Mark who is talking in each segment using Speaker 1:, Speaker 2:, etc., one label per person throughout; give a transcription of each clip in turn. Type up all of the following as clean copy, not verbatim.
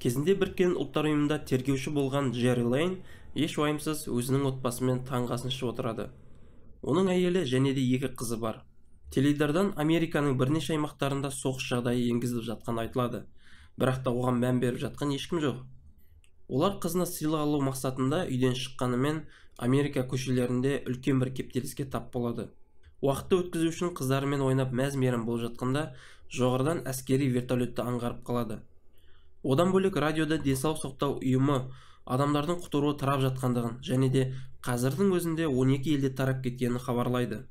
Speaker 1: Кезінде Біріккен Ұлттар Ұйымында тергеуші болған Джерри Лейн еш уайымсыз өзінің отбасымен таңғы асын ішіп отырады. Оның әйелі және де екі қызы бар. Теледидардан Американың бірнеше аймақтарында соғыс жағдайы енгізіліп жатқан айтылады, бірақ та оған мән беріп жатқан ешкім жоқ. Олар қызына сыйлық алу мақсатында үйден шыққанымен Америка көшелерінде үлкен бір кептеліске тап болады. Уақытты өткізу үшін қыздарымен ойнап мәз-мейрам болып жатқанда жоғарыдан әскери вертолетті аңғарып қалады. Одан бөлек радиода денсаулық сақтау ұйымы адамдардың құтыруы тарап жатқандығын және де қазірдің өзінде 12 елде тарап кеткенін хабарлайды.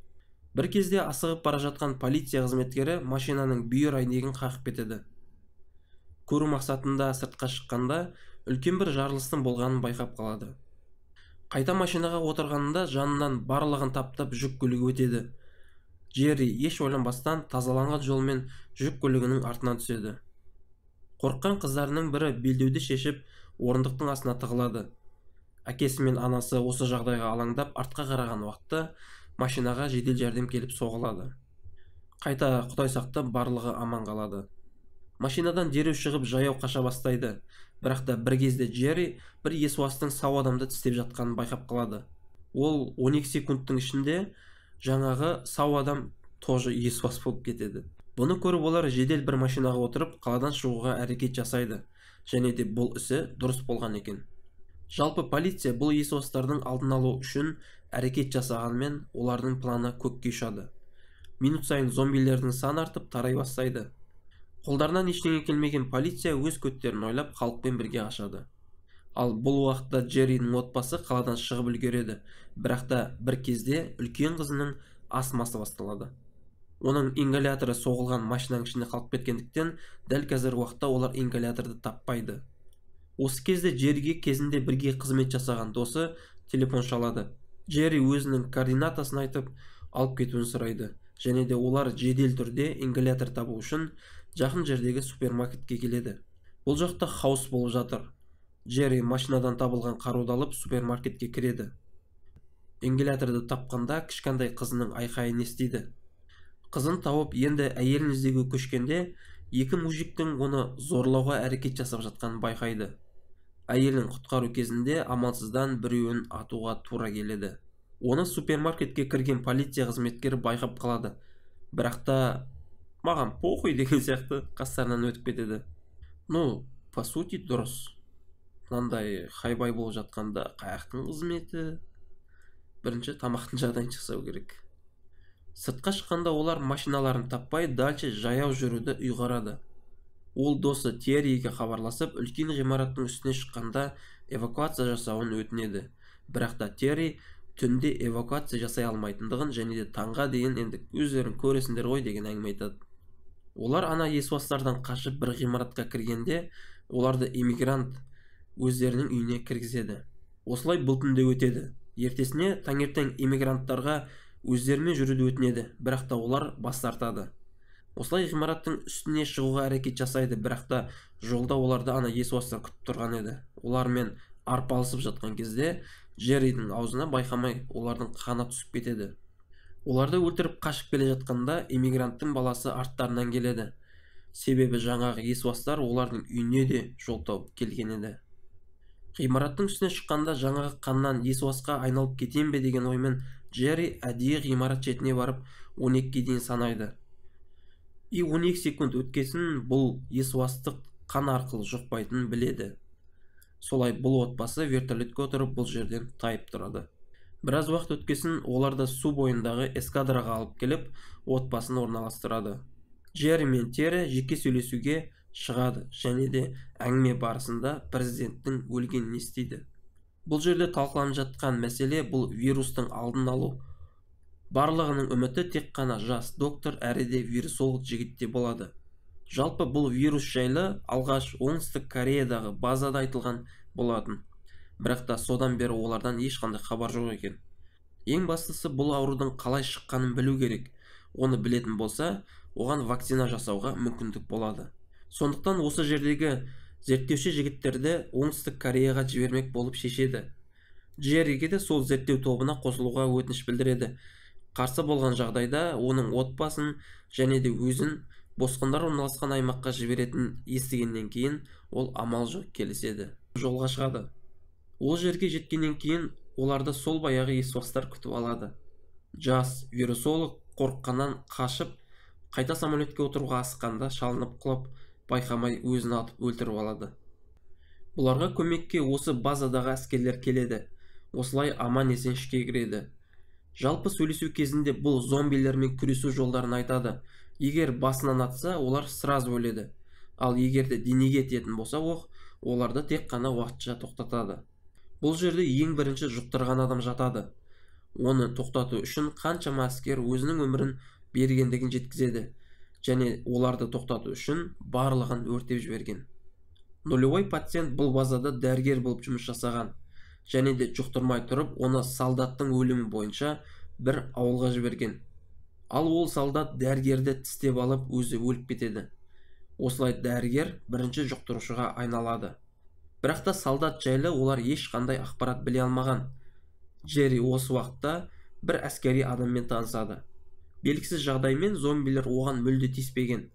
Speaker 1: Бір кезде асығып бара жатқан полиция қызметкері машинаның бүйір әйнегін қағып кетеді. Көру мақсатында сыртқа шыққанда үлкен бір жарылыстың болғанын байқап қалады. Қайта машинаға отырғанында жанынан барлығын таптап жүк көлігі өтеді. Джерри еш ойланбастан тазаланған жолмен жүк көлігінің артынан түседі. Қорыққан қыздарының бірі белдеуді шешіп, орындықтың астына тығылады. Әкесі мен анасы осы жағдайға алаңдап артқа қараған уақытта машинаға жедел жәрдем келіп соғылады. Қайта Құдай сақтап барлығы аман қалады. Машинадан дереу шығып жаяу қаша бастайды, бірақ та бір кезде Джерри бір есуастың сау адамды тістеп жатқанын байқап қалады. Ол 12 секундтың ішінде жаңағы сау адам тоже есуас болып кетеді. Бұны көріп олар жедел бір машинаға отырып қаладан шығуға әрекет жасайды, және де бұл ісі дұрыс болған екен. Жалпы полиция бұл есуастардың алдын алу үшін әрекет жасағанымен олардың планы көкке ұшады. Минут сайын зомбилердің саны артып тарай бастайды. Қолдарынан ештеңе келмеген полиция өз көттерін ойлап халықпен бірге қашады. Ал бұл уақытта Джерридің отбасы қаладан шығып үлгереді, бірақ та бір кезде үлкен қызының астмасы басталады. Оның ингаляторы соғылған машинаның ішіне қалып кеткендіктен, дәл қазір уақытта олар ингаляторды таппайды. Осы кезде Джерриге кезінде бірге қызмет жасаған досы телефон шалады. Джерри өзінің координатасын айтып, алып кетуін сұрайды, және де олар жедел түрде ингалятор табу үшін жақын жердегі супермаркетке келеді. Бұл жақта хаос болып жатыр. Джерри машинадан табылған қаруды алып супермаркетке кіреді. Ингаляторды тапқанда кішкентай қызының айқайын естиді. Қызын тауып енді әйелін іздеуге көшкенде, екі мужиктің оны зорлауға әрекет жасап жатқанын байқайды. Әйелін құтқару кезінде амалсыздан біреуін атуға тура келеді. Оны супермаркетке кірген полиция қызметкері байқап қалады. Бірақ та маған похуй деген сияқты қастарынан өтіп кетеді. Ну, по сути дұрыс. Мынандай хайбай болып жатқанда қаяқтың қызметі? Бірінші тамақтың жағдайын жасау керек. Сыртқа шыққанда олар машиналарын таппай дальше жаяу жүруді ұйғарады. Ол досы Терриге хабарласып, үлкен ғимараттың үстіне шыққанда эвакуация жасауын өтінеді. Бірақ та Терри түнде эвакуация жасай алмайтындығын және де таңға дейін енді өздерін көресіңдер ғой деген әңгіме айтады. Олар ана есуастардан қашып бір ғимаратқа кіргенде, оларды иммигрант өздерінің үйіне кіргізеді. Осылай бұл түнде өтеді. Ертесіне таңертең иммигранттарға өздерімен жүруді өтінеді, бірақ та олар бас тартады. Осылай ғимараттың үстіне шығуға әрекет жасайды, бірақ та жолда оларды ана есуастар күтіп тұрған еді. Олармен арпалысып жатқан кезде Джерридің аузына байқамай олардың қаны түсіп кетеді. Оларды өлтіріп қашып келе жатқанда иммигранттың баласы арттарынан келеді. Себебі жаңағы есуастар олардың үйіне де жол тауып келген еді. Ғимараттың үстіне шыққанда жаңағы қаннан есуасқа айналып кетем бе деген оймен Джерри әдейі ғимарат шетіне барып 12-ге дейін санайды. 12 секунд өткесін бұл есуастық қан арқылы жұқпайтынын біледі. Солай бұл отбасы вертолетке отырып бұл жерден тайып тұрады. Біраз уақыт өткесін оларды су бойындағы эскадраға алып келіп, отбасын орналастырады. Джерри мен Терри жеке сөйлесуге шығады және де әңгіме барысында президенттің өлгенін естиді. Бұл жерде талқыланып жатқан мәселе бұл вирустың алдын алу. Барлығының үміті тек қана жас доктор әрі де вирусолог жігітте болады. Жалпы бұл вирус жайлы алғаш Оңтүстік Кореядағы базада айтылған болатын. Бірақ та содан бері олардан ешқандай хабар жоқ екен. Ең бастысы бұл аурудың қалай шыққанын білу керек. Оны білетін болса, оған вакцина жасауға мүмкіндік болады. Сондықтан осы жердегі зерттеуші жігіттерді Оңтүстік Кореяға жібермек болып шешеді. Джерриге де сол зерттеу тобына қосылуға өтініш білдіреді. Қарсы болған жағдайда оның отбасын және де өзін Босқындар орналасқан аймаққа жіберетін естігеннен кейін ол амал жоқ келіседі. Жолға шығады. Ол жерге жеткеннен кейін оларды сол баяғы есбастар күтіп алады. Жас вирусолог қорыққаннан қашып, қайта самолетке отыруға асыққанда шалынып құлап, байқамай өзін атып өлтіріп алады. Бұларға көмекке осы базадағы әскерлер келеді. Осылай аман есен ішке кіреді. Жалпы сөйлесу кезінде бұл зомбилермен күресу жолдарын айтады. Егер басынан атса, олар сразу өледі. Ал егерде денеге тиетін болса, оларды тек қана уақытша тоқтатады. Бұл жерде ең бірінші жұқтырған адам жатады. Оны тоқтату үшін қаншама әскер өзінің өмірін бергендігін жеткізеді, және оларды тоқтату үшін барлығын өртеп жіберген. Нулевой пациент бұл базада дәрігер болып жұмыс жасаған, және де жұқтырмай тұрып, оны солдаттың өлімі бойынша бір ауылға жіберген. Ал ол солдат дәрігерді тістеп алып, өзі өліп кетеді. Осылай дәрігер бірінші жұқтырушыға айналады. Бірақ та солдат жайлы олар ешқандай ақпарат біле алмаған. Джерри осы уақытта бір әскери адаммен танысады. Белгісіз жағдаймен зомбилер оған мүлде тиіспеген,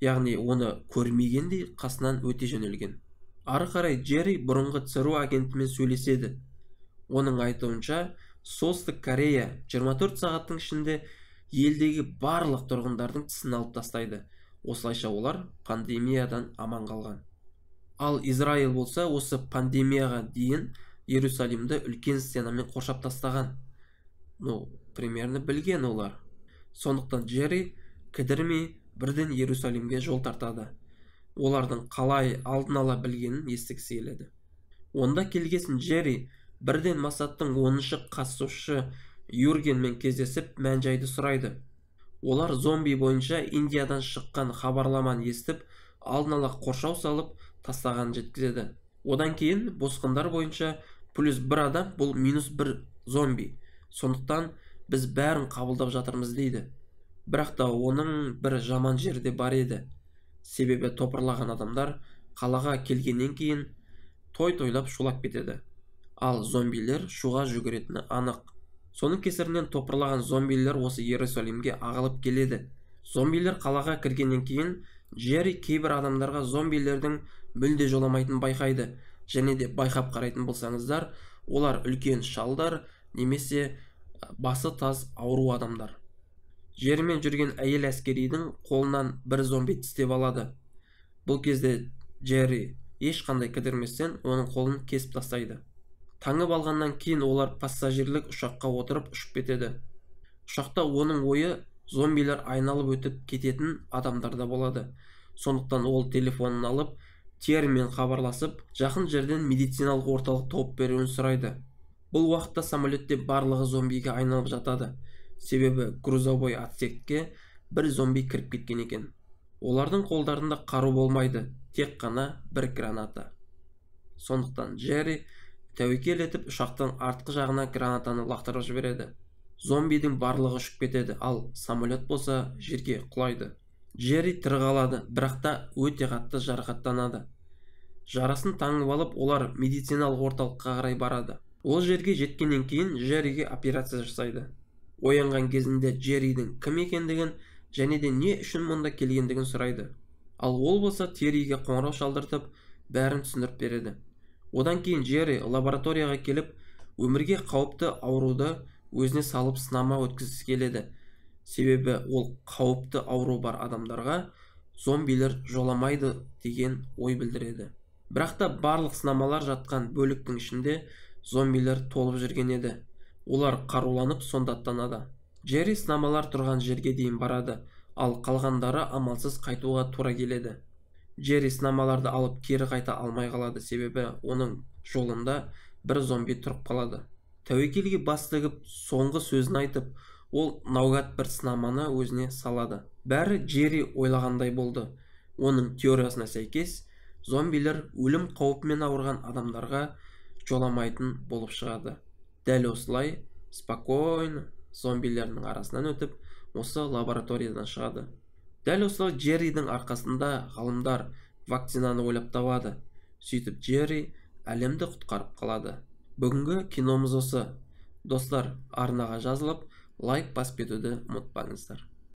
Speaker 1: яғни оны көрмегендей қасынан өте жөнелген. Ары қарай Джерри бұрынғы ЦРУ агентімен сөйлеседі. Оның айтуынша, Солтүстік Корея 24 сағаттың ішінде елдегі барлық тұрғындардың тісін алып тастайды. Осылайша олар пандемиядан аман қалған. Ал Израиль болса, осы пандемияға дейін Иерусалимді үлкен стенамен қоршап тастаған. Примерно білген олар. Сондықтан Джерри кідірмей бірден Иерусалимге жол тартады. Олардың қалай алдын ала білгенін естігісі келеді. Онда келгесін Джерри бірден Масадтың 10-шы қатысушы Юргенмен кездесіп мән-жайды сұрайды. Олар зомби бойынша Индиядан шыққан хабарламаны естіп, алдын ала қоршау салып тастаған жеткізеді. Одан кейін босқындар бойынша +1 адам бұл -1 зомби. Сондықтан біз бәрін қабылдап жатырмыз дейді. Бірақ та оның бір жаман жерде бар еді. Себебі топырлаған адамдар қалаға келгеннен кейін той-тойлап шулап кетеді. Ал зомбилер шуға жүгіретіні анық. Соның кесірінен топырлаған зомбилер осы Иерусалимге ағылып келеді. Зомбилер қалаға кіргеннен кейін Джерри кейбір адамдарға зомбилердің мүлде жоламайтын байқайды. Және де байқап қарайтын болсаңыздар, олар үлкен шалдар немесе басы таз ауру адамдар. Жермен жүрген әйел әскеридің қолынан бір зомби тістеп алады. Бұл кезде Джерри ешқандай кідірместен оның қолын кесіп тастайды. Таңып алғаннан кейін олар пассажирлік ұшаққа отырып ұшып кетеді. Ұшақта оның ойы зомбилер айналып өтіп кететін адамдарда болады. Сондықтан ол телефонын алып, термен хабарласып, жақын жерден медициналық орталық тауып беруін сұрайды. Бұл уақытта самолетте барлығы зомбиге айналып жатады. Себебі грузовой отсекке бір зомби кіріп кеткен екен. Олардың қолдарында қару болмайды, тек қана бір граната. Сондықтан Джерри тәуекел етіп ұшақтың артқы жағына гранатаны лақтырып жібереді. Зомбидің барлығы ұшып кетеді, ал самолет болса жерге құлайды. Джерри тірі қалады, бірақ та өте қатты жарақаттанады. Жарасын таңып алып, олар медициналық орталыққа қарай барады. Ол жерге жеткеннен кейін Джерриге операция жасайды. Оянған кезінде Джерридің кім екендігін және де не үшін мұнда келгендігін сұрайды. Ал ол болса Терриге қоңырау шалдыртып, бәрін түсіндіріп береді. Одан кейін Джерри лабораторияға келіп, өмірге қауіпті ауруды өзіне салып сынама өткізгісі келеді. Себебі ол қауіпті ауру бар адамдарға зомбилер жоламайды деген ой білдіреді. Бірақ та барлық сынамалар жатқан бөліктің ішінде зомбилер толып жүрген еді. Олар қаруланып сонда аттанады. Джерри сынамалар тұрған жерге дейін барады, ал қалғандары амалсыз қайтуға тура келеді. Джерри сынамаларды алып кері қайта алмай қалады, себебі оның жолында бір зомби тұрып қалады. Тәуекелге бас тігіп, соңғы сөзін айтып, ол наугат бір сынаманы өзіне салады. Бәрі Джерри ойлағандай болды. Оның теориясына сәйкес, зомбилер өлім қауіпімен ауырған адамдарға жоламайтын болып шығады. Дәл осылай, спокойно зомбилердің арасынан өтіп, осы лабораториядан шығады. Дәл осылай Джерридің арқасында ғалымдар вакцинаны ойлап табады. Сөйтіп Джерри әлемді құтқарып қалады. Бүгінгі киномыз осы. Достар, арнаға жазылып, лайк басып кетуді ұмытпаңыздар.